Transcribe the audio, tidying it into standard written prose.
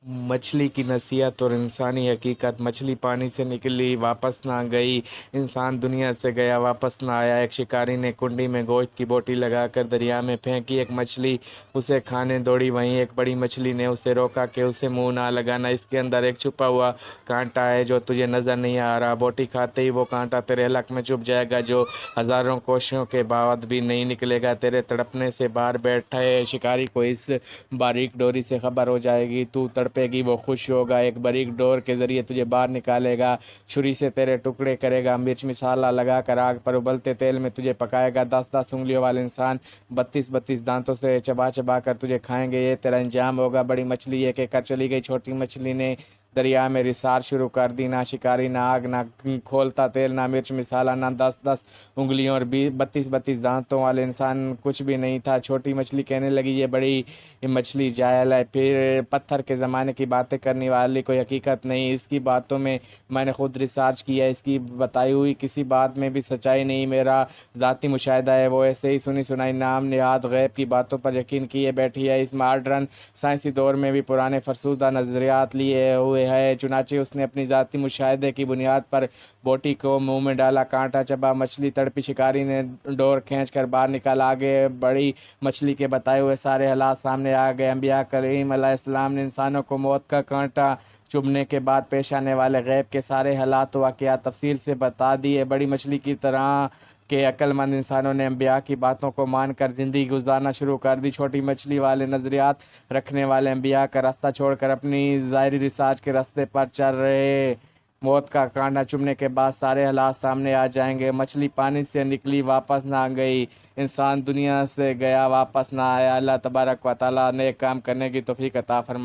मछली की नसीहत और इंसानी हकीकत। मछली पानी से निकली वापस ना गई, इंसान दुनिया से गया वापस ना आया। एक शिकारी ने कुंडी में गोश्त की बोटी लगाकर दरिया में फेंकी। एक मछली उसे खाने दौड़ी, वहीं एक बड़ी मछली ने उसे रोका कि उसे मुंह ना लगाना, इसके अंदर एक छुपा हुआ कांटा है जो तुझे नज़र नहीं आ रहा। बोटी खाते ही वो कांटा तेरे हलक में चुभ जाएगा, जो हज़ारों कोशिशों के बाद भी नहीं निकलेगा। तेरे तड़पने से बाहर बैठे शिकारी को इस बारीक डोरी से खबर हो जाएगी, तू तड़पेगी, वो खुश होगा, एक बारीक डोर के ज़रिए तुझे बाहर निकालेगा, छुरी से तेरे टुकड़े करेगा, मिर्च मसाला लगा कर आग पर उबलते तेल में तुझे पकाएगा। 10-10 उंगलियों वाले इंसान 32-32 दांतों से चबा चबा कर तुझे खाएंगे, ये तेरा अंजाम होगा। बड़ी मछली एक एक कर चली गई। छोटी मछली ने दरिया में रिसार शुरू कर दी। ना शिकारी, ना आग, ना खोलता तेल, ना मिर्च मसाला, ना 10-10 उंगलियों और 32-32 दांतों वाले इंसान, कुछ भी नहीं था। छोटी मछली कहने लगी, ये बड़ी मछली जायल है, फिर पत्थर के ज़माने की बातें करने वाली कोई हकीकत नहीं। इसकी बातों में मैंने खुद रिसर्च किया, इसकी बताई हुई किसी बात में भी सच्चाई नहीं। मेरा ज़ाती मुशाहिदा है, वो ऐसे ही सुनी सुनाई नाम निहाद गैब की बातों पर यकीन किए बैठी है। इस मॉडर्न साइंसी दौर में भी पुराने फरसुदा नज़रियात लिए हुए है। चुनाचे उसने अपनी ज़ाती मुशाहिदे की बुनियाद पर बोटी को मुंह में डाला, कांटा चबा, मछली तड़पी। शिकारी ने डोर खींच कर बाहर निकाला। आगे बड़ी मछली के बताए हुए सारे हालात सामने आ गए। अंबिया करीम अलैहिस्सलाम ने इंसानों को मौत का कांटा चुभने के बाद पेश आने वाले गैब के सारे हालात वाक़यात तफसील से बता दिए। बड़ी मछली की तरह के अक्लमंद इंसानों ने अंबिया की बातों को मानकर ज़िंदगी गुजारना शुरू कर दी। छोटी मछली वाले नज़रियात रखने वाले अंबिया का रास्ता छोड़कर अपनी ज़ाहिरी रिसार्च के रास्ते पर चल रहे। मौत का कांटा चुभने के बाद सारे हालात सामने आ जाएंगे। मछली पानी से निकली वापस ना गई, इंसान दुनिया से गया वापस ना आया। अल्लाह तबारक व तआला नेक काम करने की तौफीक अता फरमाए।